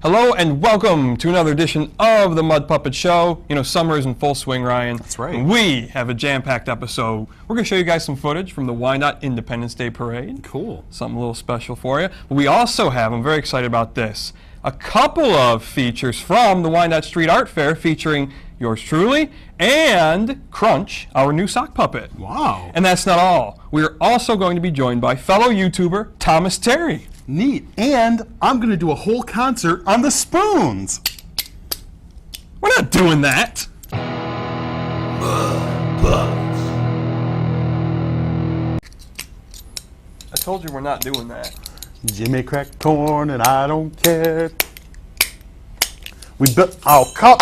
Hello and welcome to another edition of the Mud Puppet Show. You know, summer is in full swing, Ryan. That's right. And we have a jam-packed episode. We're going to show you guys some footage from the Wyandotte Independence Day Parade. Cool. Something a little special for you. But we also have, I'm very excited about this, a couple of features from the Wyandotte Street Art Fair featuring yours truly and Crunch, our new sock puppet. Wow. And that's not all. We're also going to be joined by fellow YouTuber Thomas Terry. Neat. And I'm going to do a whole concert on the spoons. We're not doing that. I told you we're not doing that. Jimmy cracked corn and I don't care. We built our cup.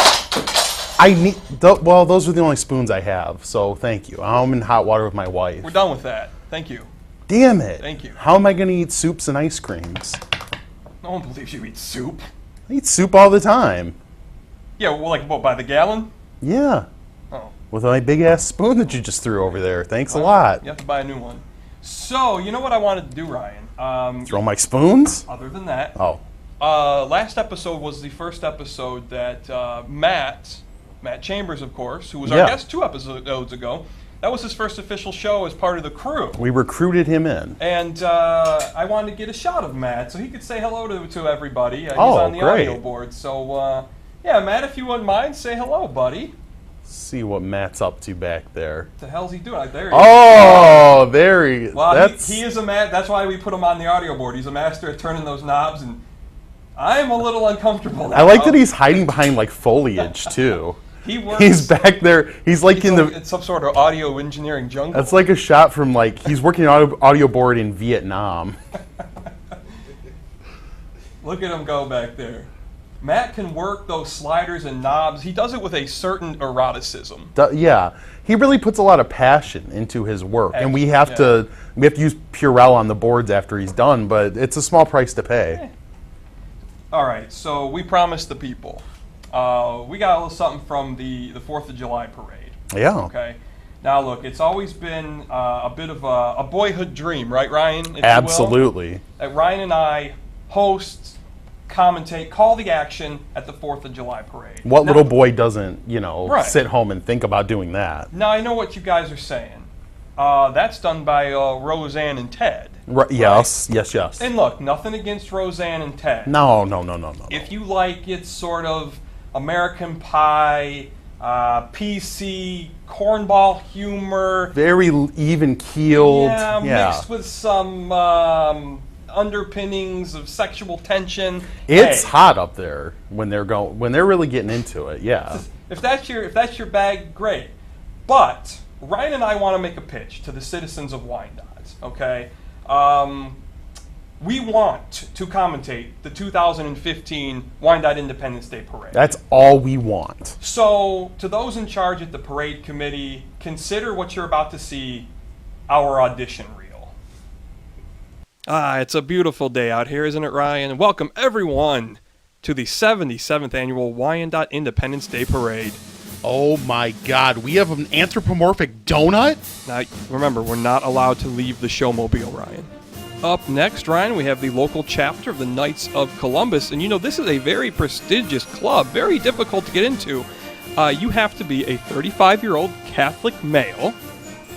I need, well, those are the only spoons I have, so thank you. I'm in hot water with my wife. We're done with that. Thank you. Damn it. Thank you. How am I going to eat soups and ice creams? No one believes you eat soup. I eat soup all the time. Yeah, well, like what, by the gallon? Yeah. Oh. With my big ass spoon that you just threw over there. Thanks a lot. You have to buy a new one. So, you know what I wanted to do, Ryan? Throw my spoons? Other than that, Oh. last episode was the first episode that Matt Chambers, of course, who was our guest 2 episodes ago, that was his first official show as part of the crew. We recruited him in. And I wanted to get a shot of Matt so he could say hello to everybody. He's Oh, on the great. audio board. So, yeah, Matt, if you wouldn't mind, say hello, buddy. See what Matt's up to back there. What the hell's he doing? There he is. Oh, there he is. Well, he is a man. That's why we put him on the audio board. He's a master at turning those knobs, and I'm a little uncomfortable now. I like that he's hiding behind like foliage too. He works. He's back there. He's like it's some sort of audio engineering jungle. That's like a shot from like he's working on audio board in Vietnam. Look at him go back there. Matt can work those sliders and knobs. He does it with a certain eroticism. Yeah, he really puts a lot of passion into his work, and we have Yeah. to use Purell on the boards after he's done. But it's a small price to pay. All right, so we promised the people. We got a little something from the 4th of July parade. Yeah. Okay. Now look, it's always been a bit of a boyhood dream, right, Ryan? If Absolutely. you will? Ryan and I host, commentate, call the action at the 4th of July parade. What Now, little boy doesn't, Right. sit home and think about doing that? Now I know what you guys are saying. That's done by Roseanne and Ted. Right, yes, yes. And look, nothing against Roseanne and Ted. No. If you like its sort of American Pie, PC, cornball humor. Very even keeled. Yeah, mixed with some underpinnings of sexual tension. It's hey, hot up there when they're really getting into it. Yeah. If that's your bag, great. But Ryan and I want to make a pitch to the citizens of Wyandotte. Okay. We want to commentate the 2015 Wyandotte Independence Day Parade. That's all we want. So, to those in charge at the parade committee, consider what you're about to see our audition reel. It's a beautiful day out here, isn't it, Ryan? Welcome, everyone, to the 77th annual Wyandotte Independence Day Parade. Oh my God, we have an anthropomorphic donut? Now, remember, we're not allowed to leave the showmobile, Ryan. Up next, Ryan, we have the local chapter of the Knights of Columbus. And you know, this is a very prestigious club, very difficult to get into. You have to be a 35-year-old Catholic male.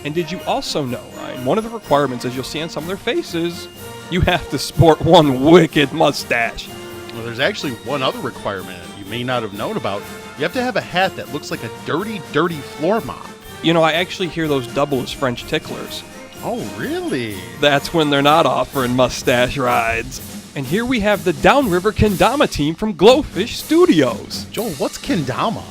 And did you also know, Ryan, one of the requirements, as you'll see on some of their faces, you have to sport one wicked mustache. Well, there's actually one other requirement you may not have known about. You have to have a hat that looks like a dirty, dirty floor mop. You know, I actually hear those double as French ticklers. Oh, really? That's when they're not offering mustache rides. And here we have the Downriver Kendama team from Glowfish Studios. Joel, what's kendama?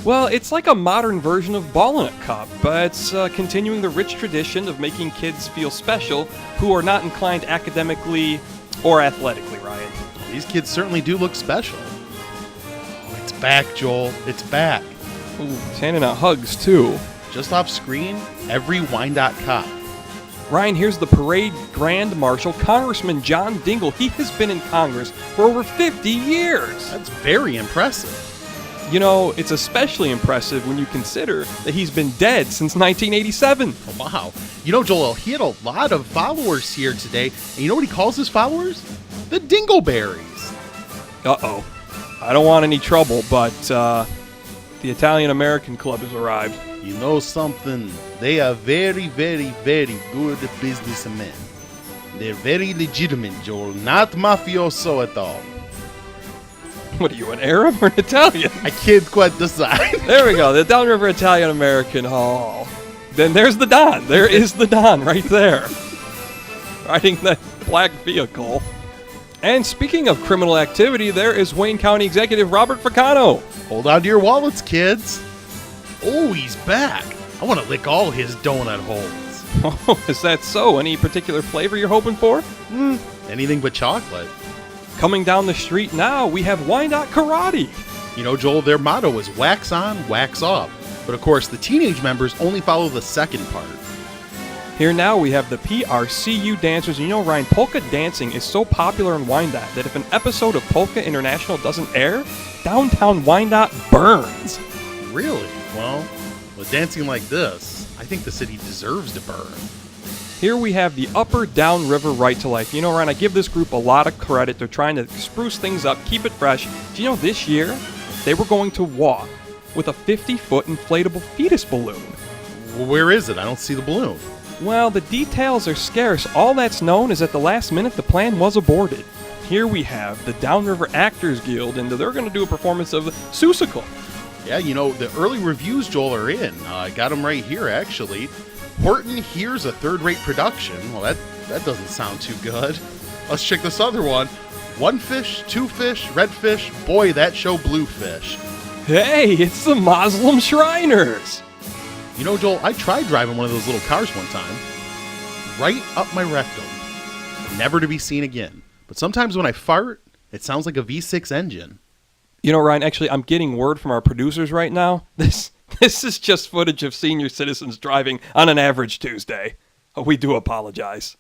Well, it's like a modern version of Ballin' It Cup, but it's continuing the rich tradition of making kids feel special who are not inclined academically or athletically, Ryan. These kids certainly do look special. Oh, it's back, Joel. It's back. Ooh, it's handing out hugs, too. Just off screen, every Wyandotte cop. Ryan, here's the parade Grand Marshal, Congressman John Dingell. He has been in Congress for over 50 years. That's very impressive. You know, it's especially impressive when you consider that he's been dead since 1987. Oh, wow. You know, Joel, he had a lot of followers here today. And you know what he calls his followers? The Dingleberries. Uh-oh. I don't want any trouble, but the Italian-American Club has arrived. You know something? They are very, very, very good businessmen. They're very legitimate, Joel. Not mafioso at all. What are you, an Arab or an Italian? I can't quite decide. There we go, the Downriver Italian-American Hall. Then there's the Don. There is the Don right there. Riding that black vehicle. And speaking of criminal activity, there is Wayne County Executive Robert Ficano. Hold on to your wallets, kids. Oh, he's back. I want to lick all his donut holes. Oh, is that so? Any particular flavor you're hoping for? Anything but chocolate. Coming down the street now, we have Wyandotte Karate. You know, Joel, their motto is wax on, wax off. But of course, the teenage members only follow the second part. Here now we have the PRCU dancers. You know, Ryan, polka dancing is so popular in Wyandotte that if an episode of Polka International doesn't air, downtown Wyandotte burns. Really? Well, with dancing like this, I think the city deserves to burn. Here we have the Upper Downriver Right to Life. You know, Ryan, I give this group a lot of credit. They're trying to spruce things up, keep it fresh. Do you know this year they were going to walk with a 50-foot inflatable fetus balloon? Where is it? I don't see the balloon. Well, the details are scarce. All that's known is at the last minute the plan was aborted. Here we have the Downriver Actors Guild, and they're going to do a performance of Seussical. Yeah, you know, the early reviews, Joel, are in. I got them right here, actually. Horton here's a third-rate production. Well, that doesn't sound too good. Let's check this other one. One fish, two fish, red fish. Boy, that show blue fish. Hey, it's the Muslim Shriners. You know, Joel, I tried driving one of those little cars one time. Right up my rectum. Never to be seen again. But sometimes when I fart, it sounds like a V6 engine. You know, Ryan, actually, I'm getting word from our producers right now. This is just footage of senior citizens driving on an average Tuesday. We do apologize.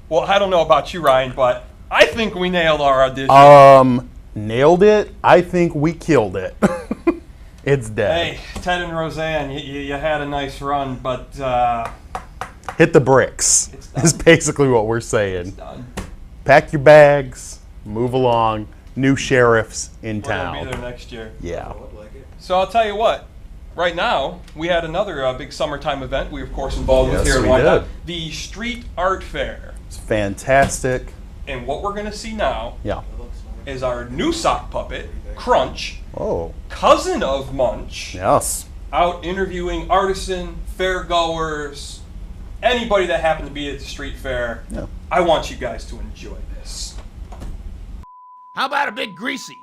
Well, I don't know about you, Ryan, but I think we nailed our audition. Nailed it? I think we killed it. It's dead. Hey, Ted and Roseanne, you had a nice run, but hit the bricks. It's done. Is basically what we're saying. It's done. Pack your bags, move along. New sheriffs in We're town. gonna be there next year. Yeah. So I'll tell you what. Right now, we had another big summertime event we were, of course, involved with Yes, here in we Wyandotte. did. The Street Art Fair. It's fantastic. And what we're going to see now Yeah. is our new sock puppet, Crunch, Oh, cousin of Munch, yes. out interviewing artisan, fairgoers, anybody that happened to be at the street fair. Yeah. I want you guys to enjoy this. How about a big greasy?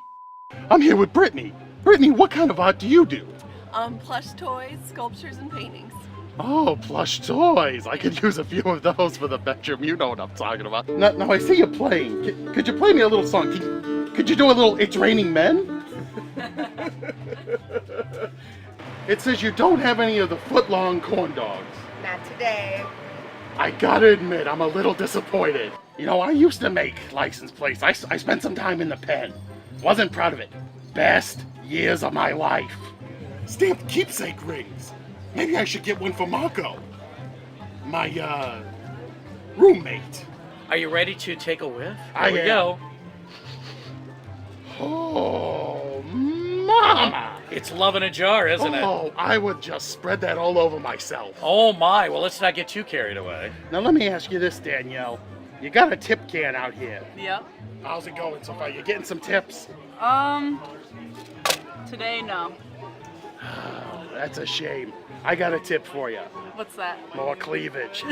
I'm here with Brittany. Brittany, what kind of art do you do? Plush toys, sculptures, and paintings. Oh, plush toys. I could use a few of those for the bedroom. You know what I'm talking about. Now I see you playing. Could you play me a little song? Could you do a little It's Raining Men? It says you don't have any of the foot-long corn dogs. Not today. I gotta admit, I'm a little disappointed. You know, I used to make license plates. I spent some time in the pen. Wasn't proud of it. Best years of my life. Stamped keepsake rings. Maybe I should get one for Marco. My, roommate. Are you ready to take a whiff? I Here we am. go. Oh, mama! It's love in a jar, isn't it? Oh, I would just spread that all over myself. Oh my, well let's not get too carried away. Now let me ask you this, Danielle. You got a tip can out here. Yep. How's it going so far? You getting some tips? Today, no. That's a shame. I got a tip for you. What's that? More cleavage.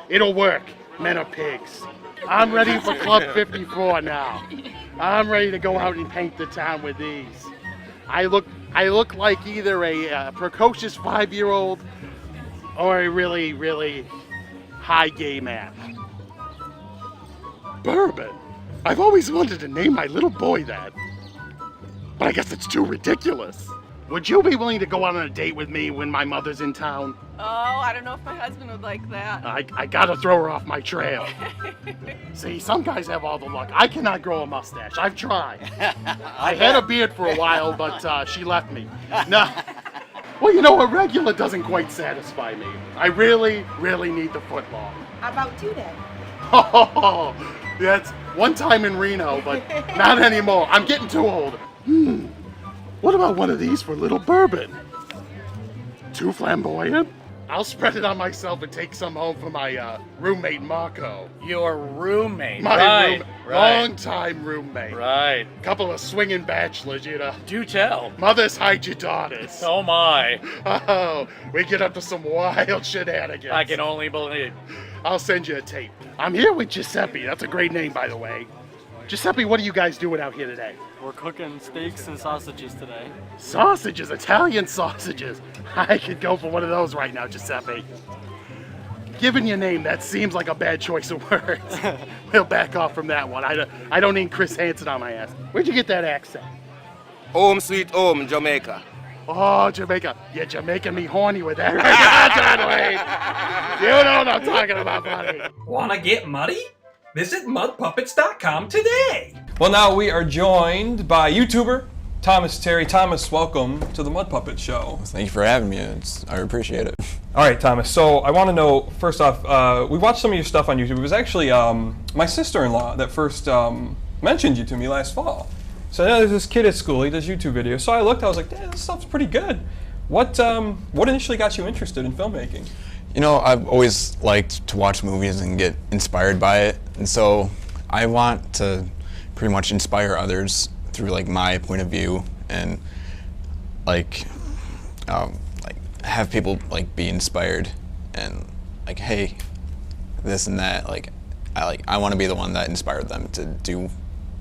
It'll work. Men are pigs. I'm ready for Club 54 now. I'm ready to go out and paint the town with these. I look like either a precocious 5-year-old or a really, really high gay man. Bourbon. I've always wanted to name my little boy that. But I guess it's too ridiculous. Would you be willing to go out on a date with me when my mother's in town? Oh, I don't know if my husband would like that. I gotta throw her off my trail. See, some guys have all the luck. I cannot grow a mustache. I've tried. I had a beard for a while, but she left me. No. Well, you know, a regular doesn't quite satisfy me. I really, really need the footlong. How about 2 days? Oh, That's one time in Reno, but not anymore. I'm getting too old. What about one of these for a little bourbon? Too flamboyant? I'll spread it on myself and take some home for my roommate Marco. Your roommate. My right. long-time roommate. Right. Couple of swinging bachelors, you know. Do tell. Mothers hide your daughters. Oh my. Oh, we get up to some wild shenanigans. I can only believe. I'll send you a tape. I'm here with Giuseppe. That's a great name, by the way. Giuseppe, what are you guys doing out here today? We're cooking steaks and sausages today. Sausages, Italian sausages. I could go for one of those right now, Giuseppe. Given your name, that seems like a bad choice of words. We'll back off from that one. I don't need Chris Hansen on my ass. Where'd you get that accent? Home sweet home, Jamaica. Oh, Jamaica. You're making me horny with that right now, John Wayne. You know what I'm talking about, buddy. Wanna get muddy? Visit mudpuppets.com today. Well, now we are joined by YouTuber Thomas Terry. Thomas, welcome to the Mud Puppet Show. Thank you for having me. I appreciate it. All right, Thomas. So I want to know, first off, we watched some of your stuff on YouTube. It was actually my sister-in-law that first mentioned you to me last fall. So now there's this kid at school. He does YouTube videos. So I looked. I was like, "Damn, this stuff's pretty good." What initially got you interested in filmmaking? You know, I've always liked to watch movies and get inspired by it, and so I want to pretty much inspire others through like my point of view and like have people like be inspired and like, hey, this and that. Like I want to be the one that inspired them to do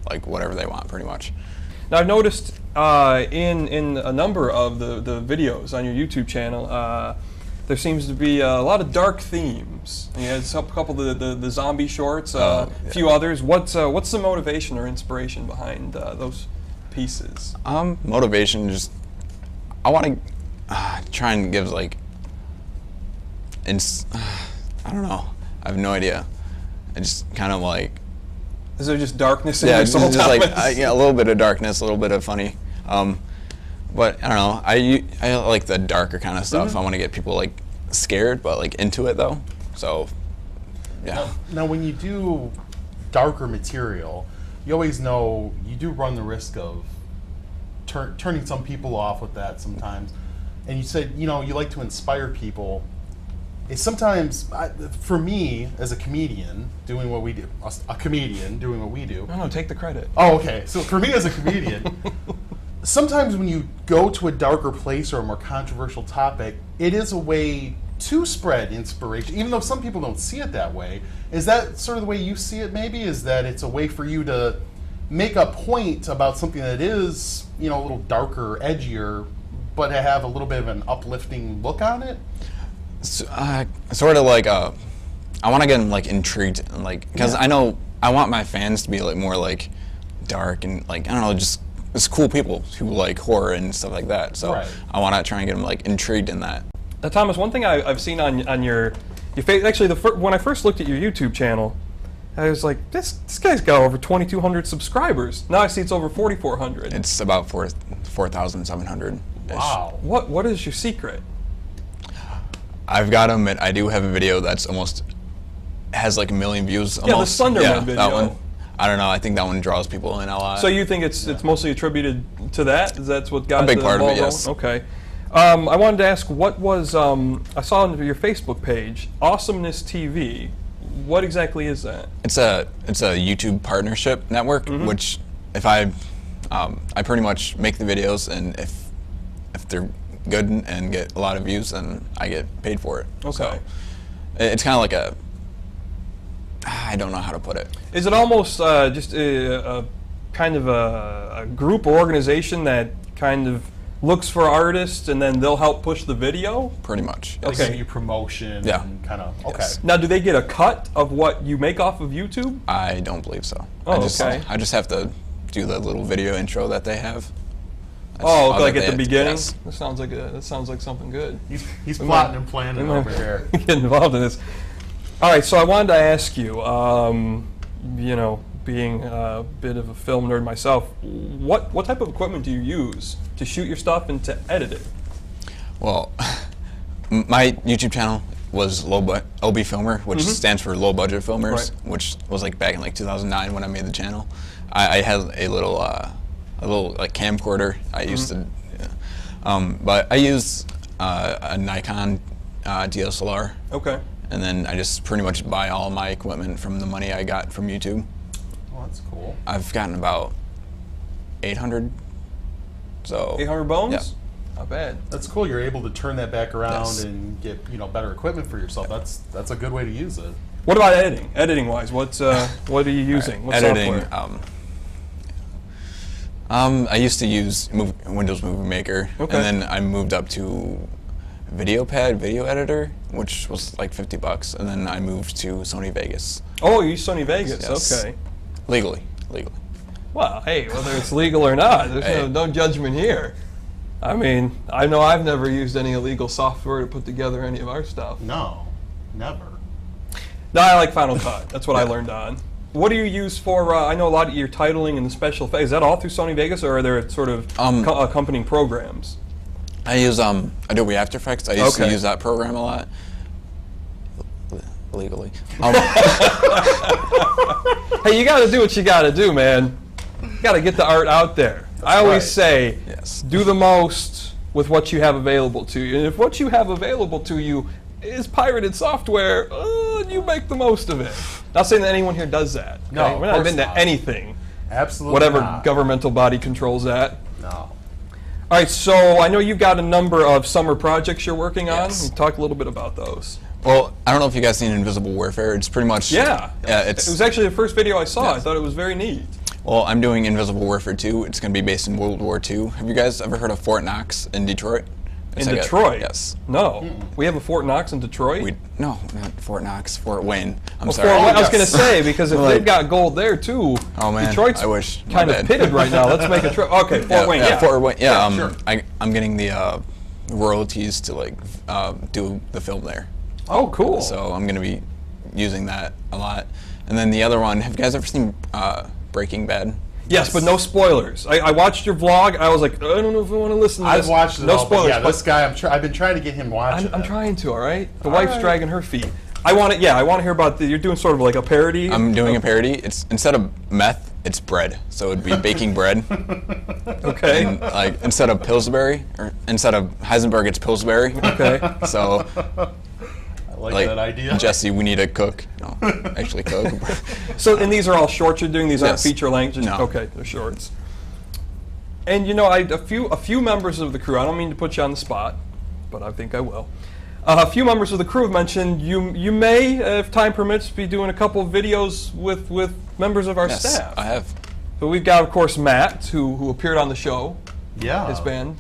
like whatever they want, pretty much. Now I've noticed in a number of the videos on your YouTube channel. There seems to be a lot of dark themes. You had a couple of the zombie shorts, a few others. What's the motivation or inspiration behind those pieces? Motivation, just I want to try and give like, I don't know. I have no idea. I just kind of like. Is there just darkness in yeah, your soul? just like yeah, a little bit of darkness, a little bit of funny. But I don't know. I like the darker kind of stuff. I want to get people like scared, but like into it though. So, yeah. Now, when you do darker material, you always know you do run the risk of turning some people off with that sometimes. And you said, you know, you like to inspire people. It's sometimes, for me as a comedian doing what we do, a comedian doing what we do. No, take the credit. Oh, okay. So for me as a comedian. Sometimes when you go to a darker place or a more controversial topic, it is a way to spread inspiration, even though some people don't see it that way. Is that sort of the way you see it, maybe? Is that it's a way for you to make a point about something that is, you know, a little darker, edgier, but to have a little bit of an uplifting look on it? So, sort of like, I want to get them like intrigued, and like, because I know I want my fans to be like more like dark and like, I don't know, just it's cool people who like horror and stuff like that. So I want to try and get them like intrigued in that. Now, Thomas, one thing I've seen on your face, actually, when I first looked at your YouTube channel, I was like, this guy's got over 2,200 subscribers. Now I see it's over 4,400. It's about 4,700. Wow. What is your secret? I've got to admit, I do have a video that's almost has like 1 million views. Almost. Yeah, the Slenderman video. That one. I don't know. I think that one draws people in a lot. So you think it's mostly attributed to that? Is that what got a big the part ball of it? Yes. rolling? Okay. I wanted to ask, what was I saw on your Facebook page, Awesomeness TV. What exactly is that? It's a YouTube partnership network, which if I pretty much make the videos, and if they're good and get a lot of views, then I get paid for it. Okay. So it's kind of like I don't know how to put it. Is it almost just a kind of a group or organization that kind of looks for artists and then they'll help push the video? Pretty much. They Yes. give you promotion and kind of, okay. Yes. Now, do they get a cut of what you make off of YouTube? I don't believe so. Oh, I just have to do the little video intro that they have. That's Oh, all like that at the they- beginning? yes. That sounds like something good. He's plotting and planning over here. Get involved in this. All right, so I wanted to ask you, you know, being a bit of a film nerd myself, what type of equipment do you use to shoot your stuff and to edit it? Well, my YouTube channel was OB Filmer, which stands for Low Budget Filmers, Right. which was like back in like 2009 when I made the channel. I had a little like camcorder. I used to, but I used a Nikon DSLR. Okay. And then I just pretty much buy all my equipment from the money I got from YouTube. Oh, that's cool. I've gotten about 800. So 800 bones? Yeah. Not bad. That's cool. You're able to turn that back around Yes. and get better equipment for yourself. That's a good way to use it. What about editing? Editing wise, what are you using? What editing. software? I used to use Windows Movie Maker, Okay. and then I moved up to VideoPad Video Editor, which was like $50, and then I moved to Sony Vegas. Oh, you use Sony Vegas. Yes. Okay. Legally. Well, hey, whether it's legal or not, there's Hey. no judgment here. I mean, I know I've never used any illegal software to put together any of our stuff. No, never. No, I like Final Cut. That's what I learned on. What do you use for, I know a lot of your titling and the special effects. Is that all through Sony Vegas, or are there sort of accompanying programs? I use Adobe After Effects. I used to Okay. use that program a lot. Legally. Hey, you got to do what you got to do, man. You got to get the art out there. I always right. say, Yes. do the most with what you have available to you. And if what you have available to you is pirated software, you make the most of it. Not saying that anyone here does that. Okay? No, of We're not course into not. anything. Absolutely Whatever not. governmental body controls that. No. All right, so I know you've got a number of summer projects you're working on. Yes. Talk a little bit about those. Well, I don't know if you guys seen Invisible Warfare. It's pretty much Yeah. It It's was actually the first video I saw. I Yes. thought it was very neat. well, I'm doing Invisible Warfare 2. It's going to be based in World War II. Have you guys ever heard of Fort Knox in Detroit? It's In like Detroit? Yes. No. We have a Fort Knox in Detroit? No, not Fort Knox. Fort Wayne. I'm Well, sorry. I was yes. going to say, because if Like- they've got gold there too, Oh, man, Detroit's I wish. My kind of bad. pitted right now. Let's make a trip. Okay, Fort Wayne, yeah. Fort Wayne. Yeah, sure. I'm getting the royalties to like do the film there. Oh, cool. So I'm going to be using that a lot. And then the other one, have you guys ever seen Breaking Bad? Yes, but no spoilers. I watched your vlog. I was like, I don't know if I want to listen to this. I've watched it No all, but spoilers. yeah, this guy, I've been trying to get him watching I'm it. trying to, all right? The wife's dragging her feet. I want to hear about you're doing sort of like a parody. I'm doing a parody. It's instead of meth, it's bread. So it'd be baking bread. Okay. And, like instead of Pillsbury, or instead of Heisenberg, it's Pillsbury. Okay. So I like like that idea. Jesse, we need to cook. No, actually cook. So, and these are all shorts you're doing? These aren't Yes. feature length? No. Okay, they're shorts. And you know, a few members of the crew, I don't mean to put you on the spot, but I think I will. A few members of the crew have mentioned you may, if time permits, be doing a couple of videos with members of our Yes, staff. I have. So we've got, of course, Matt, who appeared on the show, Yeah. his band.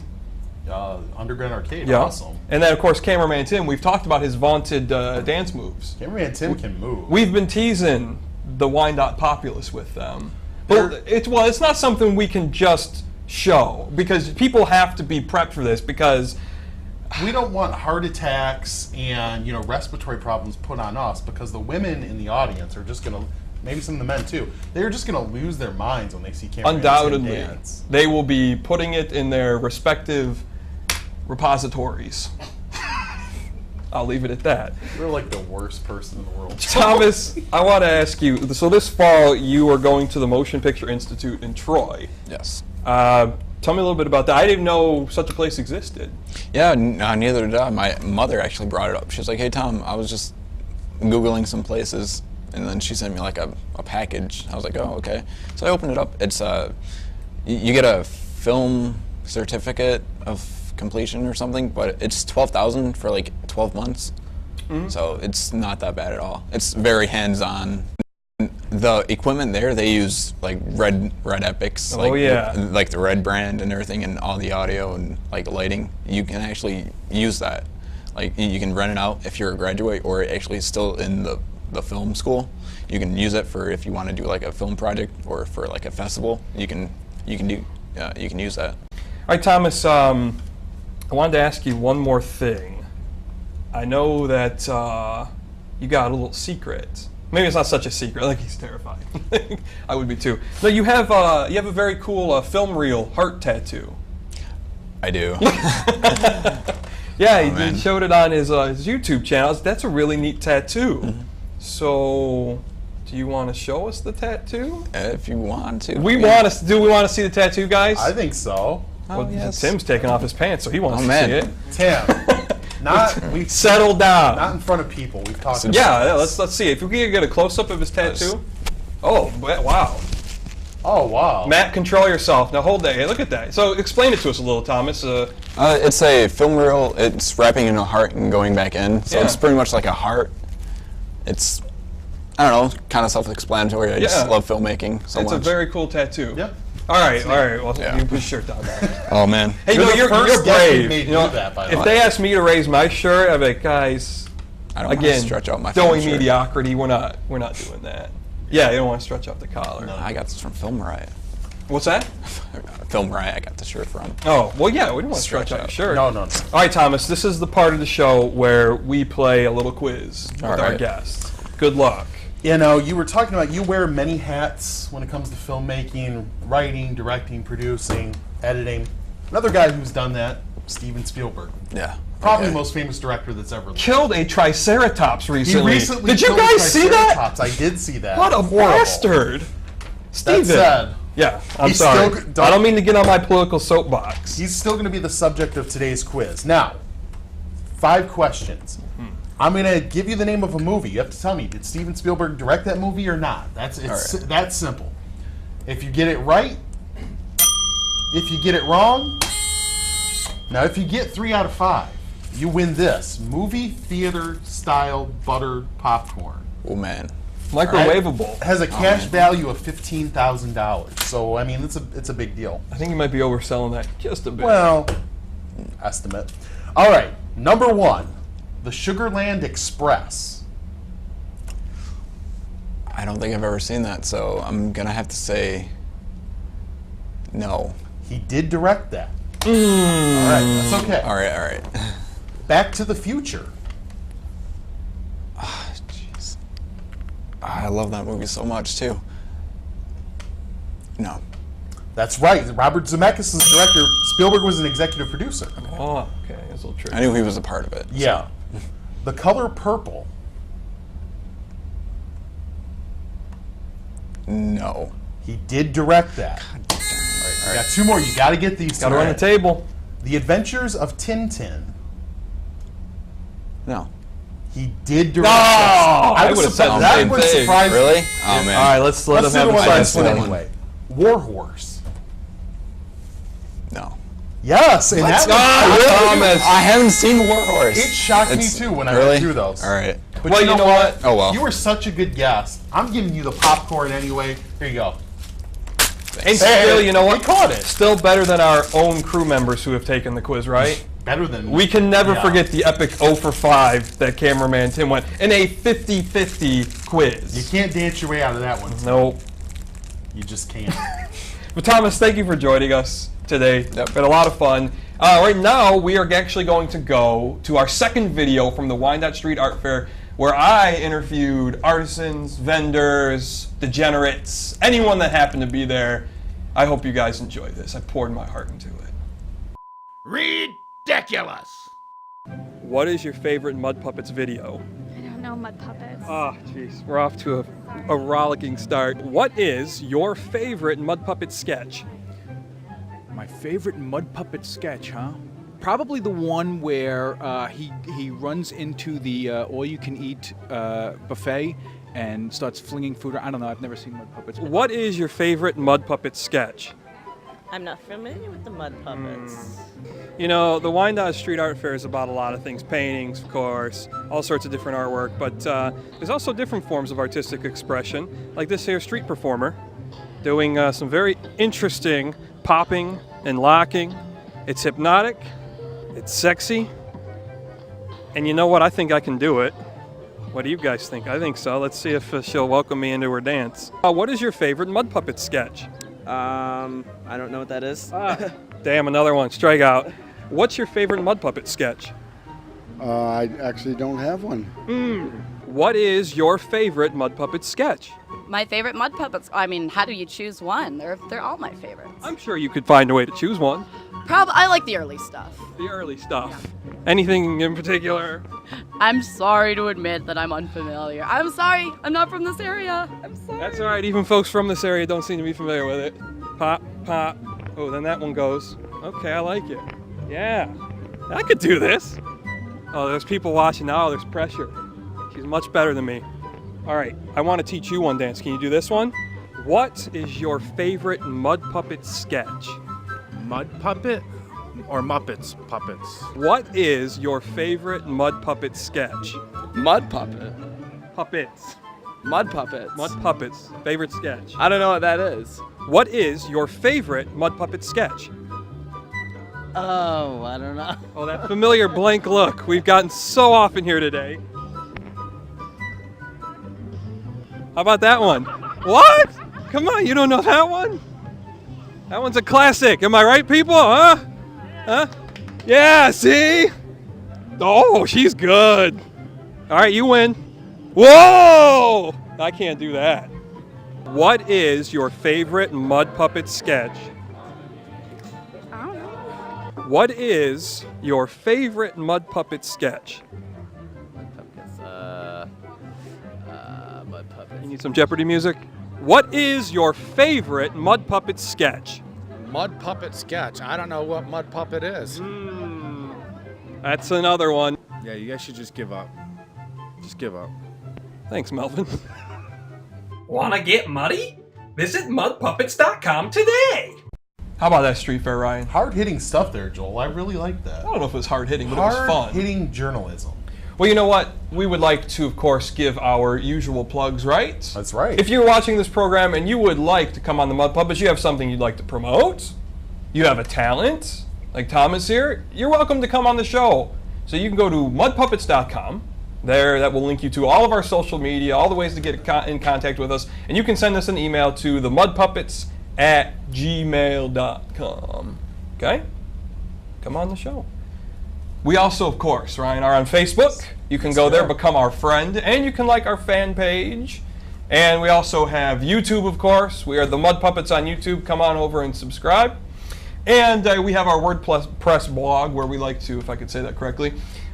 Underground Arcade. Yeah. Awesome. And then, of course, Cameraman Tim. We've talked about his vaunted dance moves. Cameraman Tim can move. We've been teasing the Wyandotte populace with them. But it's not something we can just show, because people have to be prepped for this, because We don't want heart attacks and respiratory problems put on us, because the women in the audience are just gonna, maybe some of the men too, they're just gonna lose their minds when they see Cameraman Tim undoubtedly dance. they will be putting it in their respective repositories. I'll leave it at that. You're like the worst person in the world. Thomas, I want to ask you, so this fall you are going to the Motion Picture Institute in Troy. Yes. Tell me a little bit about that. I didn't know such a place existed. Yeah, neither did I. My mother actually brought it up. She was like, "Hey Tom, I was just Googling some places," and then she sent me like a package. I was like, "Oh, okay." So I opened it up. It's you get a film certificate of completion or something, but it's $12,000 for like 12 months. So it's not that bad at all. It's very hands-on. The equipment there, they use like Red Epics, like, like the Red brand and everything, and all the audio and like lighting. You can actually use that. Like you can rent it out if you're a graduate or actually still in the film school. You can use it for if you want to do like a film project or for like a festival. You can use that. All right, Thomas. I wanted to ask you one more thing. I know that you got a little secret. Maybe it's not such a secret. Like, he's terrified. I would be too. No, you have a very cool film reel heart tattoo. I do. Yeah, he man. showed it on his YouTube channel. That's a really neat tattoo. So, do you want to show us the tattoo? If you want to. Do we want to see the tattoo, guys? I think so. Well, yes. Tim's taking off his pants, so he wants to man. see it. Tim, we've Settle down. not in front of people. We've talked. about Yeah, this. let's see. If we can get a close up of his tattoo. Oh, wow. Oh wow. Matt, control yourself. Now hold that. Hey, look at that. So explain it to us a little, Thomas. It's a film reel. It's wrapping in a heart and going back in. So Yeah. it's pretty much like a heart. It's, I don't know, kind of self-explanatory. I just love filmmaking so It's much. a very cool tattoo. Yep. All right. Well, Yeah. you put your shirt down now. Oh man. Hey, You're no, the you're first guest who brave. made You know, me do that, by the if way. they asked me to raise my shirt, I'd be like, guys, I don't want again, to stretch out my showing shirt. mediocrity. We're not doing that. Yeah, you don't want to stretch out the collar. I got this from Film Riot. What's that? Film Riot, I got the shirt from. Oh, well, yeah, we don't want to stretch Stretch out your out. shirt. No. All right, Thomas, this is the part of the show where we play a little quiz with our right. guests. Good luck. You know, you were talking about you wear many hats when it comes to filmmaking, writing, directing, producing, editing. Another guy who's done that, Steven Spielberg. Yeah. Probably Okay. the most famous director that's ever lived. Killed a triceratops He recently. recently Did you killed a guys see that? Triceratops. I did see that. What a Horrible. bastard. Steven. said, Yeah, I'm he's sorry. still I don't mean to get on my political soapbox. He's still going to be the subject of today's quiz. Now, 5 questions. I'm going to give you the name of a movie. You have to tell me, did Steven Spielberg direct that movie or not? That's simple. If you get it right, if you get it wrong, now if you get 3 out of 5, you win this movie theater style buttered popcorn. Oh man. Microwavable. It has a cash value of $15,000. So I mean, it's a big deal. I think you might be overselling that just a bit. Well, estimate. All right, number 1, the Sugarland Express. I don't think I've ever seen that, so I'm gonna have to say no. He did direct that. All right, that's okay. All right. Back to the Future. Jeez. I love that movie so much too. No. That's right. Robert Zemeckis is the director. Spielberg was an executive producer. Oh, okay. That's a little tricky. I knew he was a part of it. Yeah. The Color Purple. No. He did direct that. Darn it. I got 2 more. You got to get these. Got to two run the right. table. The Adventures of Tintin. No. He did direct. No! I was would've said surprised- the that same would thing. surprise me. Really? Oh man. All right, let's let Let's them do have the a one chance. last one that one. anyway. Warhorse. No. Yes, and that Thomas. I haven't seen Warhorse. it shocked me It's- too when I really? went through those. All right. But Well, you know what? Oh, well. You were such a good guest. I'm giving you the popcorn anyway. Here you go. And still, you know he what? caught it. Still better than our own crew members who have taken the quiz, right? Better than We can never Yeah. forget the epic 0 for 5 that cameraman Tim went in a 50-50 quiz. You can't dance your way out of that one. Nope. You just can't. But Thomas, thank you for joining us today. Yep. Been a lot of fun. Right now, we are actually going to go to our second video from the Wyandotte Street Art Fair, where I interviewed artisans, vendors, degenerates, anyone that happened to be there. I hope you guys enjoy this. I poured my heart into it. Ridiculous. What is your favorite Mud Puppets video? I don't know mud puppets. Oh, jeez. We're off to a rollicking start. What is your favorite Mud Puppet sketch? My favorite mud puppet sketch, huh? Probably the one where he runs into the all-you-can-eat buffet and starts flinging food. I don't know. I've never seen mud puppets. What is your favorite Mud Puppet sketch? I'm not familiar with the mud puppets. You know, the Wyandotte Street Art Fair is about a lot of things. Paintings, of course, all sorts of different artwork, but there's also different forms of artistic expression, like this here street performer doing some very interesting popping and locking. It's hypnotic, it's sexy, and you know what? I think I can do it. What do you guys think? I think so. Let's see if she'll welcome me into her dance. What is your favorite Mud Puppet sketch? I don't know what that is. Damn, another one. Strike out. What's your favorite Mud Puppet sketch? I actually don't have one. What is your favorite Mud Puppet sketch? My favorite mud puppets. I mean, how do you choose one? They're all my favorites. I'm sure you could find a way to choose one. I like the early stuff. The early stuff. Anything in particular? I'm sorry to admit that I'm unfamiliar. I'm sorry. I'm not from this area. I'm sorry. That's all right. Even folks from this area don't seem to be familiar with it. Pop, pop. Oh, then that one goes. Okay, I like it. Yeah, I could do this. Oh, there's people watching now. There's pressure. She's much better than me. All right, I want to teach you one dance. Can you do this one? What is your favorite Mud Puppet sketch? Mud puppet or Muppets puppets? What is your favorite Mud Puppet sketch? Mud puppet. Puppets. Mud puppets. Mud Puppets. Favorite sketch. I don't know what that is. What is your favorite Mud Puppet sketch? Oh, I don't know. Oh, that familiar blank look we've gotten so often here today. How about that one? What? Come on, you don't know that one? That one's a classic. Am I right, people? Huh? Huh? Yeah, see? Oh, she's good. All right, you win. Whoa! I can't do that. What is your favorite Mud Puppet sketch? I don't know. What is your favorite Mud Puppet sketch? Mud puppets. You need some Jeopardy music? What is your favorite Mud Puppet sketch? Mud puppet sketch. I don't know what mud puppet is. That's another one. Yeah, you guys should just give up. Just give up. Thanks, Melvin. Wanna get muddy? Visit mudpuppets.com today. How about that Street Fair, Ryan? Hard-hitting stuff there, Joel. I really like that. I don't know if it was hard-hitting, but it was fun. Hard-hitting journalism. Well, you know what? We would like to, of course, give our usual plugs, right? That's right. If you're watching this program and you would like to come on the Mud Puppets, you have something you'd like to promote, you have a talent, like Thomas here, you're welcome to come on the show. So you can go to mudpuppets.com. There, that will link you to all of our social media, all the ways to get in contact with us, and you can send us an email to themudpuppets@gmail.com. Okay? Come on the show. We also, of course, Ryan, are on Facebook. You can go there, become our friend, and you can like our fan page. And we also have YouTube, of course. We are the Mud Puppets on YouTube. Come on over and subscribe. And we have our WordPress blog where we like to, if I could say that correctly,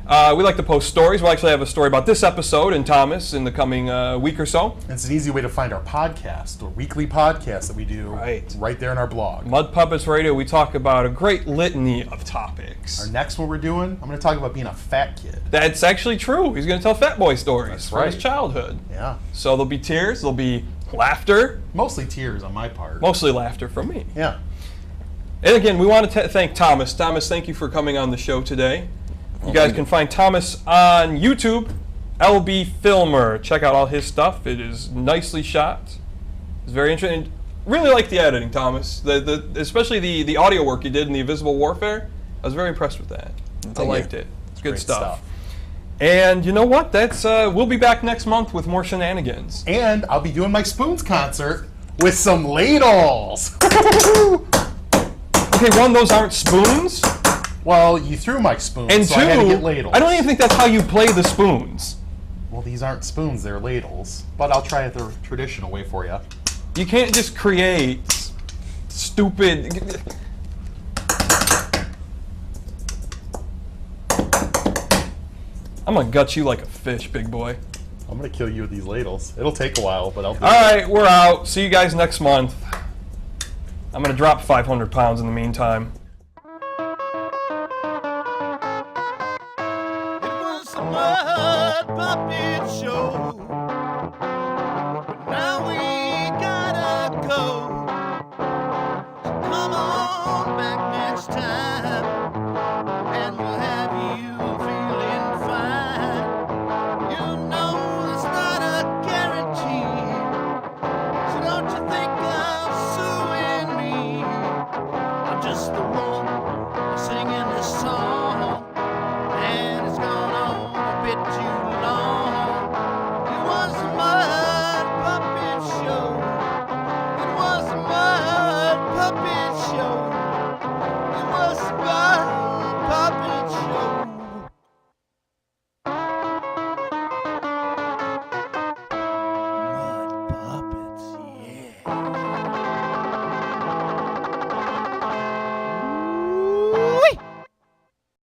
we like to post stories. We'll actually have a story about this episode and Thomas in the coming week or so. It's an easy way to find our podcast, or weekly podcast that we do right there in our blog. Mud Puppets Radio, we talk about a great litany of topics. Our next one we're doing, I'm going to talk about being a fat kid. That's actually true. He's going to tell fat boy stories from his childhood. Yeah. So there'll be tears, there'll be laughter. Mostly tears on my part. Mostly laughter from me. Yeah. And again, we want to thank Thomas. Thomas, thank you for coming on the show today. You guys can find Thomas on YouTube, LB Filmer. Check out all his stuff. It is nicely shot. It's very interesting. Really like the editing, Thomas. Especially the audio work you did in the Invisible Warfare. I was very impressed with that. I liked it. It's good stuff. And you know what? That's we'll be back next month with more shenanigans. And I'll be doing my Spoons concert with some ladles. Okay, one, those aren't spoons. Well, you threw my spoons, and so two, I had to get ladles. I don't even think that's how you play the spoons. Well, these aren't spoons, they're ladles. But I'll try it the traditional way for you. You can't just create stupid... I'm gonna gut you like a fish, big boy. I'm gonna kill you with these ladles. It'll take a while, but I'll do it. Alright, we're out. See you guys next month. I'm gonna drop 500 pounds in the meantime. It was a Mud Puppet Show.